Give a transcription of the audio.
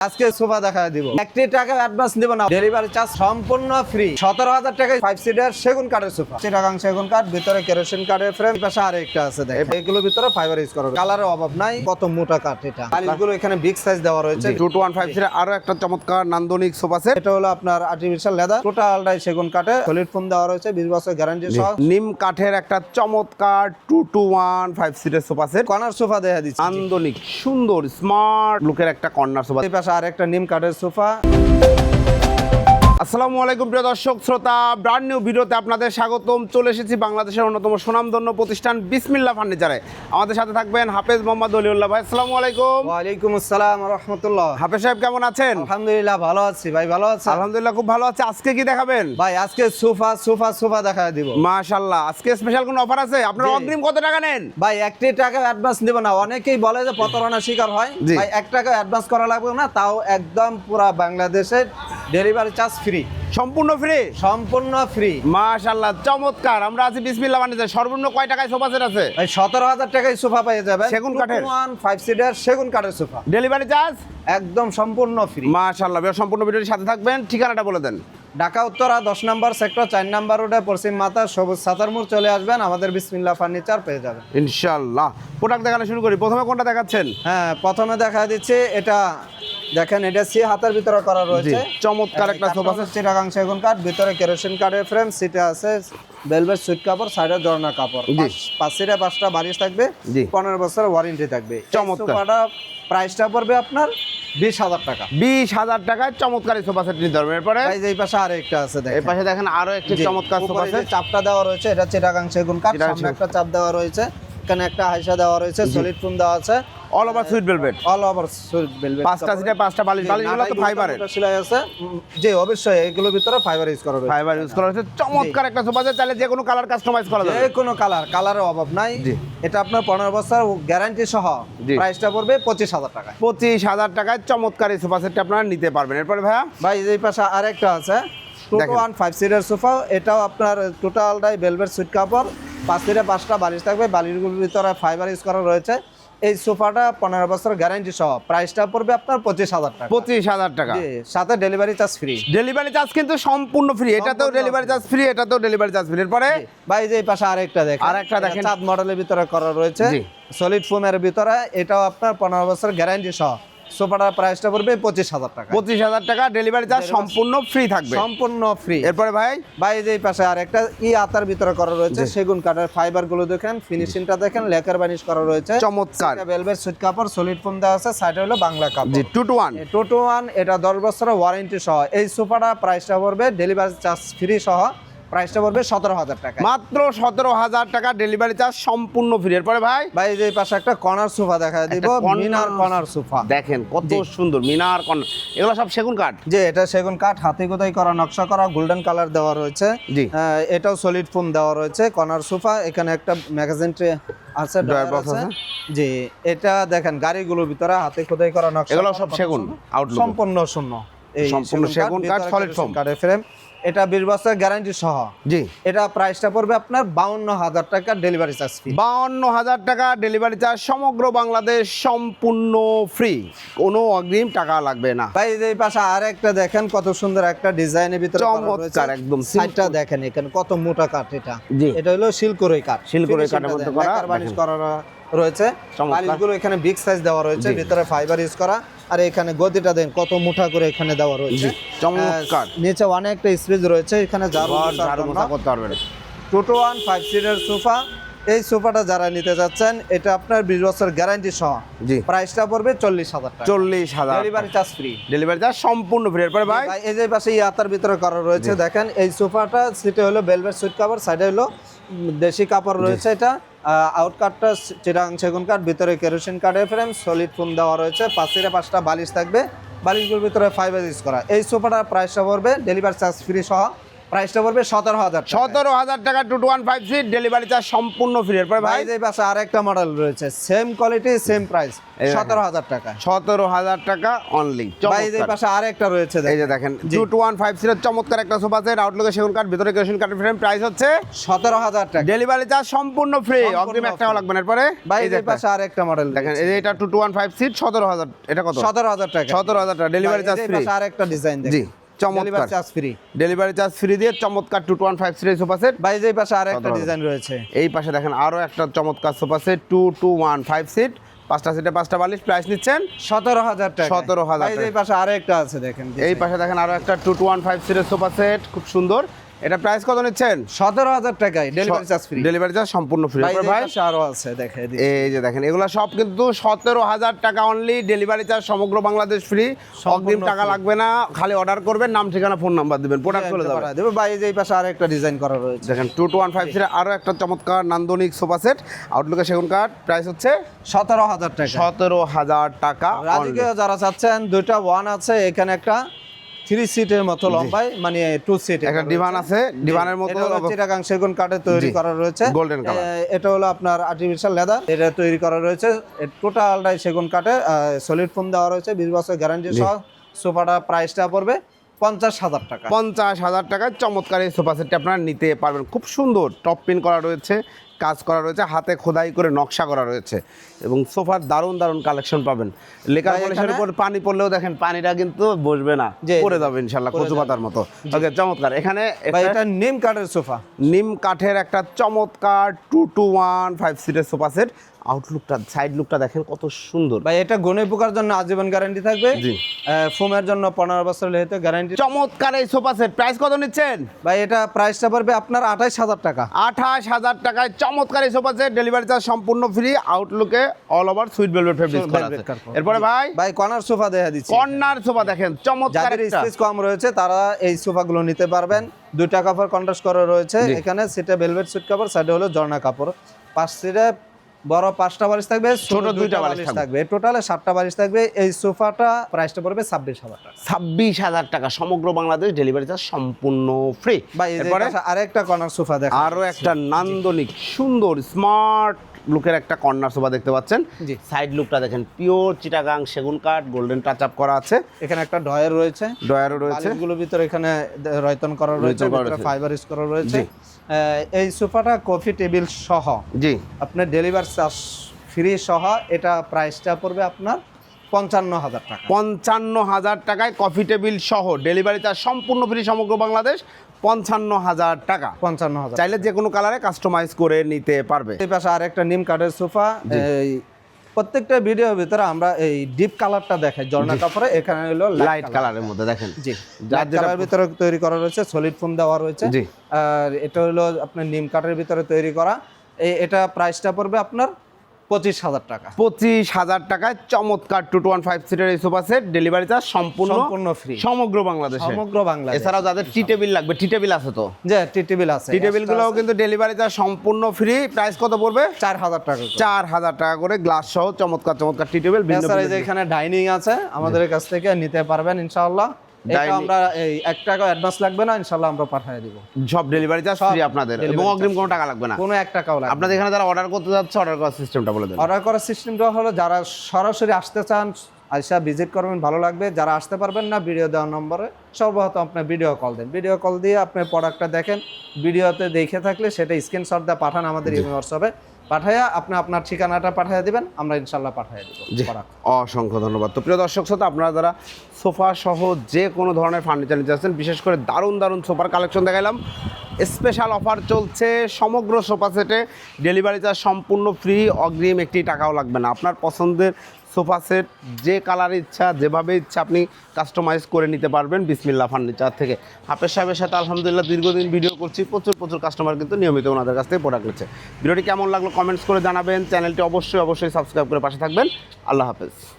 আজকে সোফা দেখা দিব। 1 টাকা অ্যাডভান্স দিব না, ডেলিভারি চার্জ সম্পূর্ণ ফ্রি। 17,000 টাকায় 5 সিটার সেগুন কাঠের সোফা। চিটাগাং সেগুন কাঠ, ভিতরে কেরোসিন কাঠের ফ্রেম, পাশে আরেকটা আছে দেখেন। এগুলোর ভিতরে ফাইবার ইউজ করা, কালারের অভাব নাই। কত মোটা কাঠ এটা। কাঠগুলো এখানে বিগ সাইজ দেওয়া রয়েছে। 2150 এর আরো একটা চমৎকার নান্দনিক সোফা সেট। এটা হলো আপনার আর্টিফিশিয়াল লেদার, টোটালটাই সেগুন কাঠে, সলিড ফোম দেওয়া রয়েছে, 20 বছর গ্যারান্টি সহ। নিম কাঠের একটা চমৎকার 2215 সিটের সোফা সেট। কর্নার সোফা দেখা দিচ্ছে, নান্দনিক সুন্দর স্মার্ট লুকের একটা কর্নার সোফা। এই পাশে আরেকটা নিম কাঠের সোফা। আসসালামু আলাইকুম প্রিয় দর্শক শ্রোতা, ব্র্যান্ড নিউ ভিডিওতে আপনাদের স্বাগতম। চলে এসেছি বাংলাদেশের অন্যতম সুনামধন্য প্রতিষ্ঠান বিসমিল্লাহ ফার্নিচারে। আমাদের সাথে থাকবেন হাফেজ মোহাম্মদ ওলিউল্লাহ ভাই। আসসালামু আলাইকুম। ওয়ালাইকুম আসসালাম ওয়া রাহমাতুল্লাহ। হাফেজ সাহেব কেমন আছেন? আলহামদুলিল্লাহ ভালো আছি ভাই, ভালো আছেন? আলহামদুলিল্লাহ খুব ভালো আছে। আজকে কি দেখাবেন ভাই আজকে সোফা দেখা দিব। মাশাআল্লাহ, আজকে স্পেশাল কোনো অফার আছে? আপনারা জি। অগ্রিম কত টাকা নেন? ভাই 1 টাকা অ্যাডভান্স দিব না। অনেকেই বলে যে প্রতারণার শিকার হয়। জি। ভাই 1 টাকা অ্যাডভান্স করা লাগবে না, তাও একদম পুরো বাংলাদেশের ডেলিভারি চার্জ ফ্রি, সম্পূর্ণ ফ্রি। সম্পূর্ণ ফ্রি। মাশাআল্লাহ চমৎকার। আমরা আছি বিসমিল্লাহ ফার্নিচার। সর্বনিম্ন কয় টাকায় সোফা সেট আছে? ভাই 17,000 টাকায় সোফা পেয়ে যাবেন, সেগুন কাঠের? 5 সিটার সেগুন কাঠের সোফা, ডেলিভারি চার্জ একদম সম্পূর্ণ ফ্রি। মাশাআল্লাহ। সম্পূর্ণ ভিডিওর সাথে থাকবেন। ঠিকানাটা বলে দেন। ঢাকা উত্তরা 10 নম্বর সেক্টর 4 নম্বর রোডে পশ্চিম মাথা সবুজ সাতার মোড় চলে আসবেন, আমাদের বিসমিল্লাহ ফার্নিচার পেয়ে যাবেন ইনশাআল্লাহ। প্রোডাক্ট দেখানো শুরু করি। প্রথমে কোনটা দেখাচ্ছেন? হ্যাঁ, প্রথমে দেখা দিচ্ছে এটা দেখেন, এটা সি হাতের ভিতরে করা রয়েছে। জি, চমৎকার একটা সোফা সেট। চিটাগাং সেগুন কাঠ, ভিতরে কেরোসিন কাঠের ফ্রেম, সিটে আছে ভেলভেট সুইট কাপড়, সাইডে জর্না কাপড়। জি। 5 সিটে 5টা বালিশ থাকবে, জি। 15 বছর ওয়ারেন্টি থাকবে। চমৎকার। সোফাটা প্রাইসটা পড়বে আপনার 20,000 টাকা। 20,000 টাকায় চমৎকার এই সোফা সেট নিতে পারবেন। এরপরে এই যে এই পাশে আরেকটা আছে এই দেখেন, পাশে দেখেন আরো একটি জি, চমৎকার সোফা উপরে যে সেট। চাপটা দেওয়া রয়েছে এটা চিটাগাং সেগুন কাঠ, চিটাগাং সামনে সেগুন। একটা চাপ দেওয়া রয়েছে, এখানে একটা হাইসা দেওয়া রয়েছে, সলিড ফোম দেওয়া আছে, অল ওভার সুইট ভেলভেট। অল ওভার সুইট ভেলভেট। 5টা সিটে 5টা বালিশ। বালিশগুলো তো ফাইবারের। সেলাই আছে, জি অবশ্যই এগুলোর ভিতরে ফাইবার ইউজ করা রয়েছে। ফাইবার ইউজ করা হয়েছে। চমৎকার একটা সোফা সেট। চাইলে যে কোনো কালার কাস্টমাইজ করা যাবে। যে কোনো কালার, কালারের অভাব নাই। জি। এটা আপনার 15 বছর গ্যারান্টি সহ, জি। প্রাইসটা পড়বে 25,000 টাকা। 25,000 টাকায় চমৎকার এই সোফা সেটটা আপনারা নিতে পারবেন। এরপরে ভাইয়া ভাই এই পাশে আরেকটা আছে, দেখেন। 5 সিটার সোফা। এটাও আপনার টোটালটাই ভেলভেট সুইট কাপড়, 5 সিটে 5টা বালিশ থাকবে, বালিশগুলোর ভিতরে ফাইবার ইউজ করা রয়েছে। এই সোফাটা 15 বছর গ্যারান্টি সহ, প্রাইসটা পড়বে আপনার 25,000 টাকা। 25,000 টাকা। জি, সাথে delivery charge free. Delivery charge কিন্তু সম্পূর্ণ ফ্রি। এটাতেও সম্পূর্ণ ডেলিভারি চার্জ ফ্রি, এটাতেও ডেলিভারি চার্জ ফ্রি। এরপরে ভাই যে এই পাশে আরেকটা দেখেন, আরেকটা দেখেন। চাঁদ মডেলের ভিতরে করা রয়েছে, জি। সলিড ফোমের ভিতরে। এটাও আপনার 15 বছর গ্যারান্টি সহ, সোফাটার প্রাইসটা পড়বে 25,000 টাকা। 25,000 টাকা ডেলিভারি চার্জ সম্পূর্ণ ফ্রি থাকবে। সম্পূর্ণ ফ্রি। এরপরে ভাই ভাই যে এই পাশে আরেকটা আতার ভিতরে করা রয়েছে, সেগুন কাঠের ফাইবার গুলো দেখেন, ফিনিশিংটা দেখেন, লেকার বানিশ করা রয়েছে, চমৎকার। ভেলভেট সুইট কাপড়, সলিড ফোম দেওয়া আছে, সাইডে হলো বাংলা কাপড়। জি 2 to 1। 2 to 1, এটা 10 বছরের ওয়ারেন্টি সহ। এই সোফাটা প্রাইসটা পড়বে ডেলিভারি চার্জ ফ্রি সহ, প্রাইসটা পড়বে 17,000 টাকা। মাত্র 17,000 টাকা ডেলিভারি চার্জ সম্পূর্ণ ফ্রি। এরপরে ভাই ভাই যে এই পাশে একটা কর্নার সোফা দেখা দিব, একটা corner মিনার কর্নার সোফা। দেখেন কত জি। সুন্দর মিনার কর্নার। এগুলো সব সেগুন কাঠ। যে এটা সেগুন কাঠ, হাতে খোদাই করা, নকশা করা, গোল্ডেন কালার দেওয়া রয়েছে। জি। এটাও সলিড ফোম দেওয়া রয়েছে, কর্নার সোফা। এখানে একটা ম্যাগাজিন ট্রে আছে, Drawer ড্রয়ার box আছে। আছে। জি, এটা দেখেন গাড়িগুলোর ভিতরে হাতে খোদাই করা, নকশা এগুলো করা, সব কত সেগুন, সুন্দর। outlook। সম্পূর্ণ শূন্য, এই সম্পূর্ণ সেগুন কাঠ, ভিতরে solid কেরোসিন foam। কাঠের ফ্রেম। এটা 20 বছর গ্যারান্টি সহ। জি। এটা প্রাইসটা পড়বে আপনার 52,000 টাকা, ডেলিভারি চার্জ ফ্রি। 52,000 টাকা ডেলিভারি চার্জ, সমগ্র বাংলাদেশ সম্পূর্ণ ফ্রি, কোনো অগ্রিম টাকা লাগবে না। ভাই এই পাশে আরেকটা দেখেন, কত সুন্দর একটা ডিজাইনের ভিতরে করা চমৎকার, রয়েছে। একদম সাইডটা দেখেন, এখানে কত মোটা কাঠ এটা। জি। এটা হলো শিলকরই কাঠ, শিলকরই কাঠের মধ্যে করা, লেকার বানিশ দেখেন। করা রয়েছে। চমৎকার। বালিশগুলো এখানে বিগ সাইজ দেওয়া রয়েছে, জি। ভিতরে ফাইবার ইউজ করা। আর এখানে গদিটা দেন কত মোটা করে এখানে দেওয়া রয়েছে। জি, চমৎকার। নিচে অনেকটা স্পেস রয়েছে, এখানে ঝাড়ু মোছা করতে পারবেন। 2 to 1 5 সিটার সোফা। এই সোফাটা যারা নিতে যাচ্ছেন, এটা আপনার 20 বছর গ্যারান্টি সহ। জি। প্রাইসটা পড়বে 40,000 টাকা, 40,000 delivery charge free. Delivery charge সম্পূর্ণ ফ্রি। এরপরে ভাই ভাই এই যে পাশে আতার ভিতরে করা রয়েছে, দেখেন এই সোফাটা সিটে হলো ভেলভেট সুইট কাপড়, সাইডে হলো দেশি কাপড় রয়েছে। এটা আউট কাটটা চিটাগাং সেগুন কাঠ, ভিতরে কেরোসিন কাঠের ফ্রেম, সলিড ফোম দেওয়া রয়েছে, 5 সিটে 5টা বালিশ থাকবে, বালিশগুলোর ভিতরে ফাইবার ইউজ করা। এই সোফাটার প্রাইসটা পড়বে ডেলিভারি চার্জ ফ্রি সহ প্রাইসটা পড়বে 17,000 টাকা। 17,000 টাকা 215 সিট, ডেলিভারি চার্জ সম্পূর্ণ ফ্রি। এরপরে ভাই ভাই যে পাশে আরেকটা মডেল রয়েছে, সেম কোয়ালিটি সেম প্রাইস, 17,000 টাকা। 17,000 টাকা অনলি। ভাই যে পাশে আরেকটা রয়েছে, এই যে দেখেন 2215 সিটের চমৎকার একটা সোফা সেট, আউটলুকে সেগুন কাঠ, ভিতরে ক্রেশন কাঠের ফ্রেম, প্রাইস হচ্ছে 17,000 টাকা। ডেলিভারি চার্জ সম্পূর্ণ ফ্রি, অগ্রিম 1 টাকা লাগবে না। এরপরে ভাই এই যে যে পাশে আরেকটা মডেল দেখেন, এই যে এটা 2215 সিট 17,000, এটা কত? 17,000 টাকা। 17,000 টাকা, ডেলিভারি চার্জ ফ্রি। আরেকটা ডিজাইন জি, চমৎকার, delivery charge free. Delivery charge free দিয়ে চমৎকার 2215 সিটের সোফা সেট। ভাই যে পাশে আরেকটা ডিজাইন রয়েছে, এই পাশে দেখেন আরো একটা চমৎকার সোফা সেট 2215 সিট, 5টা সিটে 5টা বালিশ, প্রাইস নিচ্ছেন 17,000 টাকা। 17,000 ভাই যে পাশে আরেকটা আছে দেখেন, এই পাশে দেখেন আরো একটা 2215 সিটের সোফা সেট, খুব সুন্দর। এটা প্রাইস কত নিচ্ছেন? 17,000 টাকায়, delivery charge free. Delivery charge সম্পূর্ণ ফ্রি। ভাই যে ভাই পাশে আরো আছে দেখে দিই। এই যে দেখেন, এগুলো সব কিন্তু 17,000 টাকা অনলি, ডেলিভারি চার্জ সমগ্র বাংলাদেশ ফ্রি, অগ্রিম টাকা লাগবে না, খালি অর্ডার করবেন, নাম ঠিকানা ফোন নাম্বার দিবেন, প্রোডাক্ট চলে যাবে। দেবে ভাই যে পাশে আরেকটা ডিজাইন করা রয়েছে, দেখেন 2215 সিটের আরো একটা চমৎকার নান্দনিক সোফা সেট, আউটলুকে সেগুন কাঠ, প্রাইস হচ্ছে 17,000 টাকা। 17,000 টাকা। রাজকীয় যারা চাচ্ছেন, দুইটা ওয়ান আছে, এখানে একটা 3 সিটের মতো লম্বাই, মানে 2 সিট, একটা ডিভান আছে, ডিভানের মতো চিটাগাং সেগুন কাঠে তৈরি করা রয়েছে, গোল্ডেন কালার। এটা হলো আপনার আর্টিফিশিয়াল লেদার, এটা তৈরি করা রয়েছে টোটালটাই সেগুন কাঠে, সলিড ফোম দেওয়া রয়েছে, 20 বছর গ্যারান্টি সহ। সোফাটা প্রাইসটা পড়বে 50,000 টাকা। 50,000 টাকায় চমৎকার এই সোফা সেটটি আপনারা নিতে পারবেন। খুব সুন্দর টপ পিন করা রয়েছে, কাজ করা রয়েছে, হাতে খোদাই করে নকশা করা রয়েছে, এবং সোফার দারুণ দারুণ কালেকশন পাবেন। লেকার পলিশের উপর পানি পড়লেও দেখেন পানিটা কিন্তু বসবে না, পড়ে যাবে ইনশাল্লাহ কচু পাতার মতো। ওকে, চমৎকার। এখানে এটা নিম কাঠের সোফা, নিম কাঠের একটা চমৎকার 2215 সিটের সোফা সেট। আউটলুকটা, সাইড লুকটা দেখেন কত সুন্দর। ভাই এটা গনে পোকার জন্য আজীবন গ্যারান্টি থাকবে, জি। ফোমের জন্য 15 বছর লেহেতে গ্যারান্টি। চমৎকার এই সোফা সেট, প্রাইস কত নিচ্ছেন? ভাই এটা প্রাইসটা পড়বে আপনার 28,000 টাকা। 28,000 টাকায় চমৎকার এই সোফা সেট, ডেলিভারি চার্জ সম্পূর্ণ ফ্রি, আউটলুকে অল ওভার সুইট ভেলভেট ফেব্রিক করা আছে। এরপরে ভাই কর্নার সোফা দেখা দিচ্ছি, কর্নার সোফা দেখেন চমৎকার যাদের একটা। স্পেস কম রয়েছে তারা এই সোফাগুলো নিতে পারবেন। 2টা কাপড় কন্ট্রাস্ট করা রয়েছে, এখানে সিটে ভেলভেট সুইট কাপড়, সাইডে হলো ঝর্ণা কাপড়, 5 সিটে বড় 5টা বালিশ থাকবে, ছোট 2টা বালিশ থাকবে, টোটালে 7টা বালিশ থাকবে। এই সোফাটা প্রাইসটা পড়বে 26,000 টাকা। 26,000 টাকা, সমগ্র বাংলাদেশ, ডেলিভারি চার্জ সম্পূর্ণ ফ্রি। ভাই এরপরে আরেকটা কর্নার সোফা দেখেন, আরো একটা নান্দনিক সুন্দর স্মার্ট লুকের একটা কর্নার সোফা দেখতে পাচ্ছেন। জি। সাইড লুকটা দেখেন, পিওর চিটাগাং সেগুন কাঠ, গোল্ডেন টাচ আপ করা আছে, এখানে একটা ডয়ার রয়েছে, ডয়ারও রয়েছে, বালিশগুলোর ভিতরে এখানে রয়তন করা রয়েছে, ভিতরে ফাইবার ইউজ করা রয়েছে। এই সোফাটা কফি টেবিল সহ, জি, আপনার ডেলিভারি চার্জ ফ্রি সহ, এটা প্রাইসটা পড়বে আপনার 55,000 টাকা। 55,000 টাকায় কফি টেবিল সহ, ডেলিভারি চার্জ সম্পূর্ণ ফ্রি, সমগ্র বাংলাদেশ, 55,000 টাকা। 55,000 চাইলে যে কোনো কালারে কাস্টমাইজ করে নিতে পারবে। এই পাশে আরেকটা নিম কাঠের সোফা, এই প্রত্যেকটা ভিডিওর ভিতরে আমরা এই ডিপ কালারটা দেখাই, ঝর্ণা কাপড়ে, এখানে হলো লাইট কালারের মধ্যে দেখেন, জি, যার যেটা কালারের ভিতরে তৈরি করা রয়েছে, সলিড ফোম দেওয়া রয়েছে। জি। আর এটা হলো আপনার নিম কাঠের ভিতরে তৈরি করা, এটা প্রাইসটা পড়বে আপনার 25,000 টাকা। 25,000 টাকায় চমৎকার 215 সিটের এই সোফা সেট, ডেলিভারি চার্জ সম্পূর্ণ ফ্রি, সমগ্র বাংলাদেশে, সমগ্র বাংলাদেশ। এছাড়াও যাদের টি টেবিল লাগবে, টি টেবিল আছে তো, যে টি টেবিল আছে, টি টেবিল গুলোও কিন্তু ডেলিভারি চার্জ সম্পূর্ণ ফ্রি। প্রাইস কত পড়বে? 4,000 টাকা। 4,000 টাকা করে, গ্লাস সহ চমৎকার চমৎকার টি টেবিল। এছাড়া যে এখানে ডাইনিং আছে, আমাদের কাছ থেকে নিতে পারবেন ইনশাআল্লাহ। এটা আমরা এই 1 টাকা অ্যাডভান্স লাগবে না, ইনশাআল্লাহ আমরা পাঠিয়ে দিব। সব ডেলিভারি চার্জ ফ্রি আপনাদের, এবং অগ্রিম কোনো টাকা লাগবে না, কোনো 1 টাকাও লাগবে না। আপনাদের এখানে যারা অর্ডার করতে যাচ্ছে, অর্ডার করার সিস্টেমটা বলে দেন। অর্ডার করার সিস্টেমটা হলো, যারা সরাসরি আসতে চান আইসা ভিজিট করবেন, ভালো লাগবে। যারা আসতে পারবেন না, ভিডিও দেওয়ার নম্বরে সর্বপ্রথম আপনি ভিডিও কল দেন, ভিডিও কল দিয়ে আপনি প্রোডাক্টটা দেখেন, ভিডিওতে দেখে থাকলে সেটা স্ক্রিনশট দিয়ে পাঠান আমাদের ইমেল হোয়াটসঅ্যাপে, পাঠাইয়া আপনি আপনার ঠিকানাটা পাঠিয়ে দিবেন, আমরা ইনশাল্লাহ পাঠিয়ে দেবো। অসংখ্য ধন্যবাদ। তো প্রিয় দর্শক শ্রোতা, আপনারা যারা সোফা সহ যে কোনো ধরনের ফার্নিচার নিতে চাচ্ছেন, বিশেষ করে দারুণ দারুণ সোফার কালেকশন দেখালাম, স্পেশাল অফার চলছে সমগ্র সোফা সেটে, ডেলিভারি চার্জ সম্পূর্ণ ফ্রি, অগ্রিম 1 টাকাও লাগবে না। আপনার পছন্দের সোফা সেট যে কালার ইচ্ছা, যেভাবে ইচ্ছা আপনি কাস্টমাইজ করে নিতে পারবেন বিসমিল্লাহ ফার্নিচার থেকে। হাফেজ সাহেবের সাথে আলহামদুলিল্লাহ দীর্ঘদিন ভিডিও করছি, প্রচুর কাস্টমার কিন্তু নিয়মিত ওনাদের কাছ থেকে প্রোডাক্ট নিচ্ছে। ভিডিওটি কেমন লাগলো কমেন্টস করে জানাবেন, চ্যানেলটি অবশ্যই সাবস্ক্রাইব করে পাশে থাকবেন। আল্লাহ হাফেজ।